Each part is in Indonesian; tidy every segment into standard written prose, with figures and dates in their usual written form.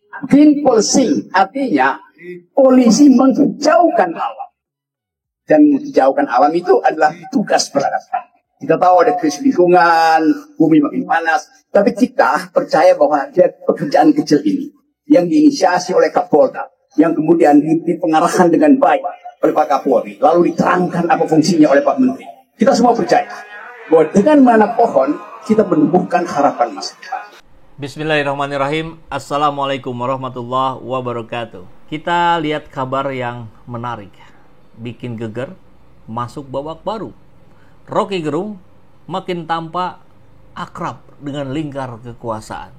Green policing artinya polisi menghijaukan alam. Dan menghijaukan alam itu adalah tugas berat. Kita tahu ada krisis lingkungan, bumi makin panas. Tapi kita percaya bahwa ada pekerjaan kecil ini yang diinisiasi oleh Kapolda, yang kemudian dipengarahkan dengan baik oleh Pak Kapolri, lalu diterangkan apa fungsinya oleh Pak Menteri. Kita semua percaya bahwa dengan menanam pohon, kita menumbuhkan harapan masa depan. Bismillahirrahmanirrahim. Assalamualaikum warahmatullahi wabarakatuh. Kita lihat kabar yang menarik, bikin geger, masuk babak baru. Rocky Gerung makin tampak akrab dengan lingkar kekuasaan.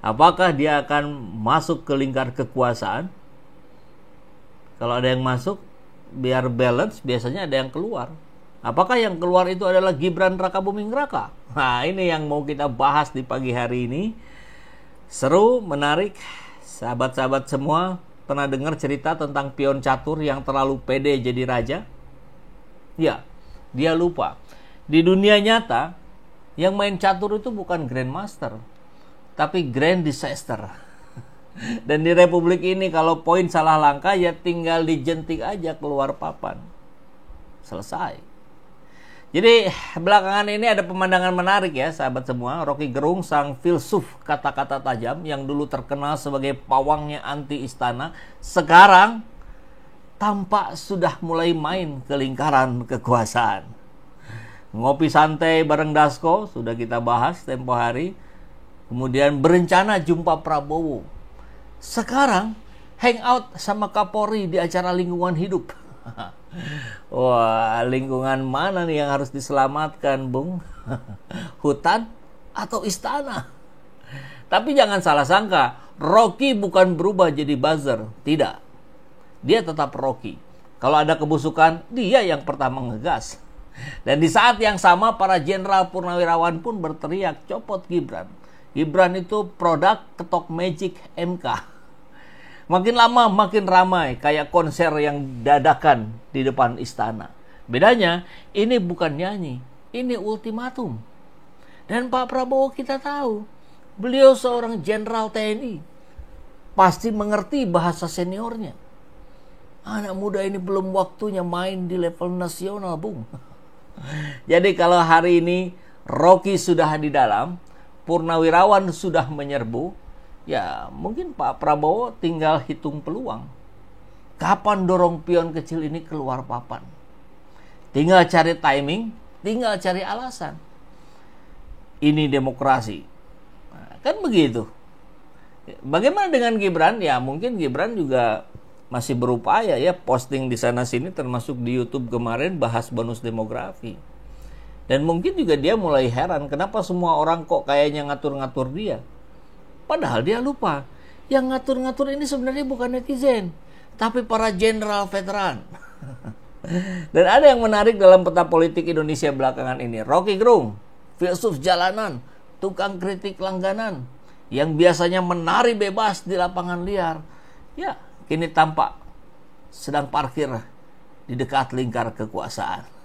Apakah dia akan masuk ke lingkar kekuasaan? Kalau ada yang masuk, biar balance, biasanya ada yang keluar. Apakah yang keluar itu adalah Gibran Rakabuming Raka? Nah, ini yang mau kita bahas di pagi hari ini. Seru, menarik. Sahabat-sahabat semua, pernah dengar cerita tentang pion catur yang terlalu pede jadi raja? Ya, dia lupa. Di dunia nyata, yang main catur itu bukan Grandmaster, tapi Grand Disaster. Dan di Republik ini kalau poin salah langkah, ya tinggal dijentik aja keluar papan. Selesai. Jadi belakangan ini ada pemandangan menarik ya sahabat semua. Rocky Gerung, sang filsuf kata-kata tajam yang dulu terkenal sebagai pawangnya anti istana, sekarang tampak sudah mulai main ke lingkaran kekuasaan. Ngopi santai bareng Dasko, sudah kita bahas tempo hari. Kemudian berencana jumpa Prabowo. Sekarang hangout sama Kapolri di acara lingkungan hidup. Wah, lingkungan mana nih yang harus diselamatkan, Bung? Hutan atau istana? Tapi jangan salah sangka, Rocky bukan berubah jadi buzzer. Tidak. Dia tetap Rocky. Kalau ada kebusukan, dia yang pertama ngegas. Dan di saat yang sama, para jenderal purnawirawan pun berteriak, copot Gibran. Gibran itu produk ketok magic MK. Makin lama makin ramai, kayak konser yang dadakan di depan istana. Bedanya, ini bukan nyanyi, ini ultimatum. Dan Pak Prabowo kita tahu, beliau seorang jenderal TNI. Pasti mengerti bahasa seniornya. Anak muda ini belum waktunya main di level nasional, Bung. Jadi kalau hari ini Rocky sudah di dalam, purnawirawan sudah menyerbu, ya mungkin Pak Prabowo tinggal hitung peluang. Kapan dorong pion kecil ini keluar papan? Tinggal cari timing, tinggal cari alasan. Ini demokrasi. Nah, kan begitu. Bagaimana dengan Gibran? Ya mungkin Gibran juga masih berupaya ya, posting di sana sini, termasuk di YouTube kemarin bahas bonus demografi. Dan mungkin juga dia mulai heran kenapa semua orang kok kayaknya ngatur-ngatur dia. Padahal dia lupa, yang ngatur-ngatur ini sebenarnya bukan netizen, tapi para jenderal veteran. Dan ada yang menarik dalam peta politik Indonesia belakangan ini. Rocky Gerung, filsuf jalanan, tukang kritik langganan, yang biasanya menari bebas di lapangan liar, ya kini tampak sedang parkir di dekat lingkar kekuasaan.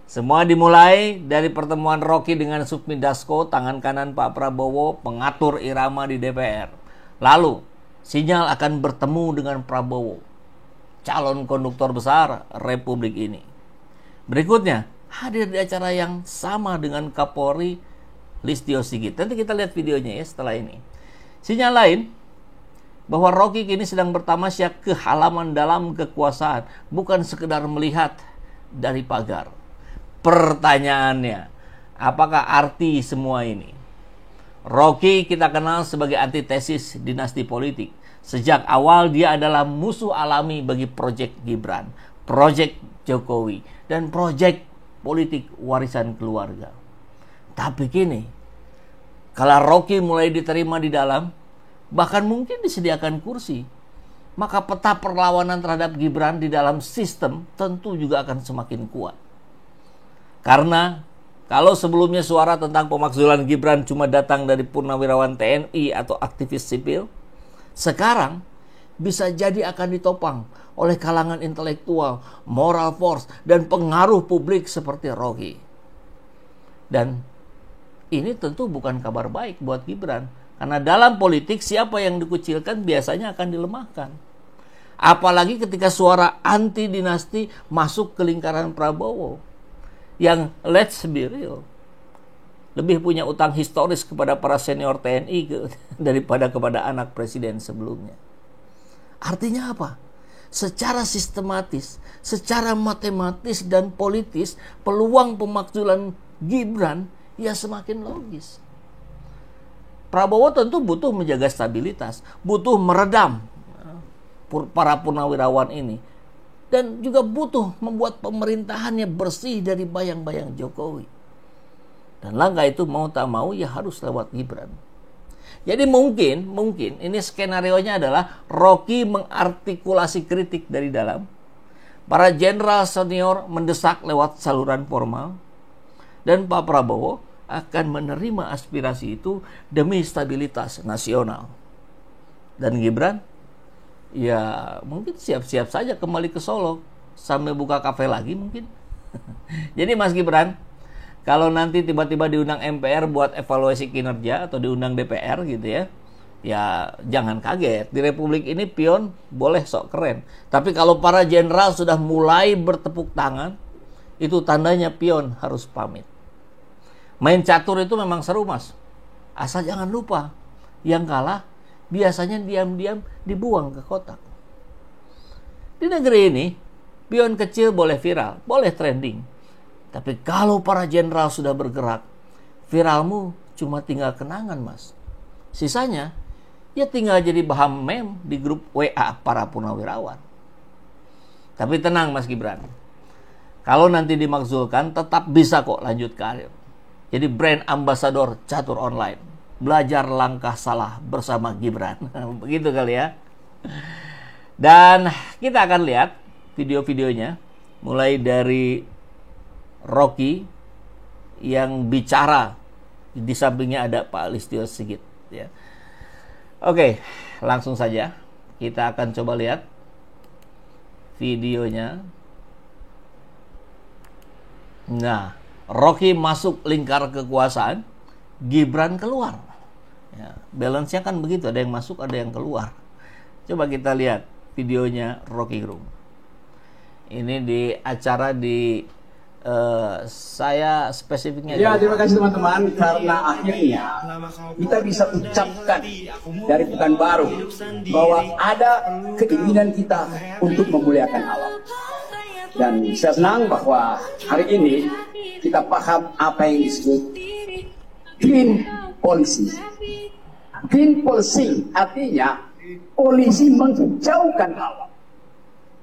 Semua dimulai dari pertemuan Rocky dengan Sufmi Dasko, tangan kanan Pak Prabowo, pengatur irama di DPR. Lalu, sinyal akan bertemu dengan Prabowo, calon konduktor besar Republik ini. Berikutnya, hadir di acara yang sama dengan Kapolri Listio Sigit. Nanti kita lihat videonya ya setelah ini. Sinyal lain, bahwa Rocky kini sedang bertamasya ke halaman dalam kekuasaan, bukan sekedar melihat dari pagar. Pertanyaannya, apakah arti semua ini? Rocky kita kenal sebagai antitesis dinasti politik. Sejak awal dia adalah musuh alami bagi proyek Gibran, proyek Jokowi, dan proyek politik warisan keluarga. Tapi kini, kalau Rocky mulai diterima di dalam, bahkan mungkin disediakan kursi, maka peta perlawanan terhadap Gibran di dalam sistem tentu juga akan semakin kuat. Karena kalau sebelumnya suara tentang pemakzulan Gibran cuma datang dari purnawirawan TNI atau aktivis sipil, sekarang bisa jadi akan ditopang oleh kalangan intelektual, moral force, dan pengaruh publik seperti Rocky. Dan ini tentu bukan kabar baik buat Gibran, Karena dalam politik siapa yang dikucilkan biasanya akan dilemahkan. Apalagi ketika suara anti dinasti masuk ke lingkaran Prabowo. Yang let's be real, lebih punya utang historis kepada para senior TNI daripada kepada anak presiden sebelumnya. Artinya apa? Secara sistematis, secara matematis dan politis, peluang pemakzulan Gibran ya semakin logis. Prabowo tentu butuh menjaga stabilitas, butuh meredam para purnawirawan ini, dan juga butuh membuat pemerintahannya bersih dari bayang-bayang Jokowi. Dan langkah itu mau tak mau ya harus lewat Gibran. Jadi mungkin ini skenarionya adalah Rocky mengartikulasi kritik dari dalam, para jenderal senior mendesak lewat saluran formal, dan Pak Prabowo akan menerima aspirasi itu demi stabilitas nasional. Dan Gibran ya mungkin siap-siap saja kembali ke Solo sambil buka kafe lagi mungkin. Jadi Mas Gibran, kalau nanti tiba-tiba diundang MPR buat evaluasi kinerja atau diundang DPR gitu ya jangan kaget. Di Republik ini pion boleh sok keren, tapi kalau para jenderal sudah mulai bertepuk tangan, itu tandanya pion harus pamit. Main catur itu memang seru, Mas. Asal jangan lupa, yang kalah biasanya diam-diam dibuang ke kotak. Di negeri ini, pion kecil boleh viral, boleh trending. Tapi kalau para jenderal sudah bergerak, viralmu cuma tinggal kenangan, Mas. Sisanya, ya tinggal jadi bahan meme di grup WA para purnawirawan. Tapi tenang, Mas Gibran. Kalau nanti dimakzulkan, tetap bisa kok lanjut karir. Jadi brand ambassador catur online. Belajar langkah salah bersama Gibran. Begitu kali ya. Dan kita akan lihat video-videonya. Mulai dari Rocky yang bicara. Di sampingnya ada Pak Listio Sigit. Ya. Oke, langsung saja. Kita akan coba lihat videonya. Nah, Rocky masuk lingkar kekuasaan, Gibran keluar. Ya, balance-nya kan begitu, ada yang masuk, ada yang keluar. Coba kita lihat videonya Rocky Gerung. Ini di acara di saya spesifiknya. Ya, terima kasih teman-teman, karena akhirnya kita bisa ucapkan dari Pekanbaru bahwa ada keinginan kita untuk memuliakan alam. Dan saya senang bahwa hari ini kita paham apa yang disebut green policy. Green policy artinya polisi menghijaukan alam.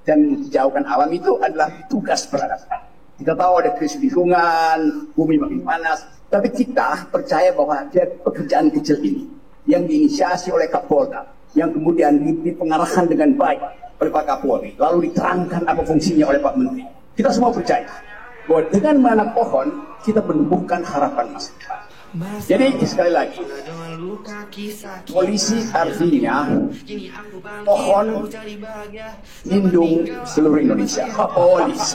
Dan menghijaukan alam itu adalah tugas peradaban. Kita tahu ada krisis lingkungan, bumi makin panas, tapi kita percaya bahwa ada pekerjaan kecil ini yang diinisiasi oleh Kapolda, yang kemudian diberi pengarahan dengan baik oleh Pak Kapolri, lalu diterangkan apa fungsinya oleh Pak Menteri. Kita semua percaya bahwa dengan menanam pohon kita menumbuhkan harapan masa depan. Jadi sekali lagi, polisi artinya pohon lindung seluruh Indonesia. Polis.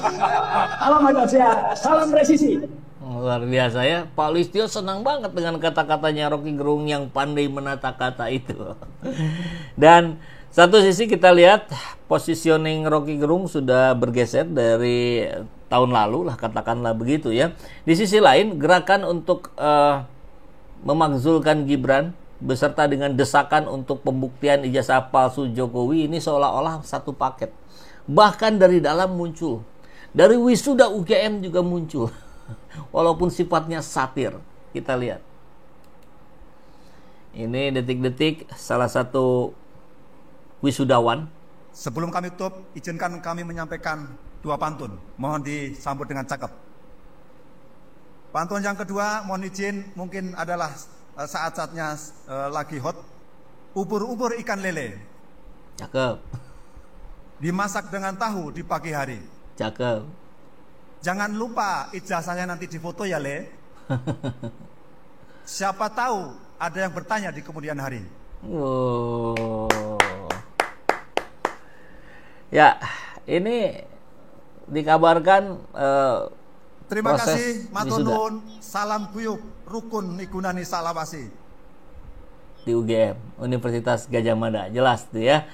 Salam presisi. Luar biasa ya, Pak Listio senang banget dengan kata-katanya Rocky Gerung yang pandai menata kata itu. Dan satu sisi kita lihat positioning Rocky Gerung sudah bergeser dari tahun lalu lah, katakanlah begitu ya. Di sisi lain, gerakan untuk memakzulkan Gibran beserta dengan desakan untuk pembuktian ijazah palsu Jokowi ini seolah-olah satu paket. Bahkan dari dalam muncul, dari wisuda UGM juga muncul, walaupun sifatnya satir. Kita lihat. Ini detik-detik salah satu wisudawan. Sebelum kami tutup, izinkan kami menyampaikan dua pantun. Mohon disambut dengan cakep. Pantun yang kedua, mohon izin, mungkin adalah saat-saatnya lagi hot. Ubur-ubur ikan lele. Cakep. Dimasak dengan tahu di pagi hari. Cakep. Jangan lupa ijazahnya nanti difoto ya, Le. Siapa tahu ada yang bertanya di kemudian hari. Oh. Ya, ini dikabarkan terima kasih, matur nuwun, salam guyub, rukun nigunani salawasi. di UGM, Universitas Gajah Mada. Jelas tuh ya.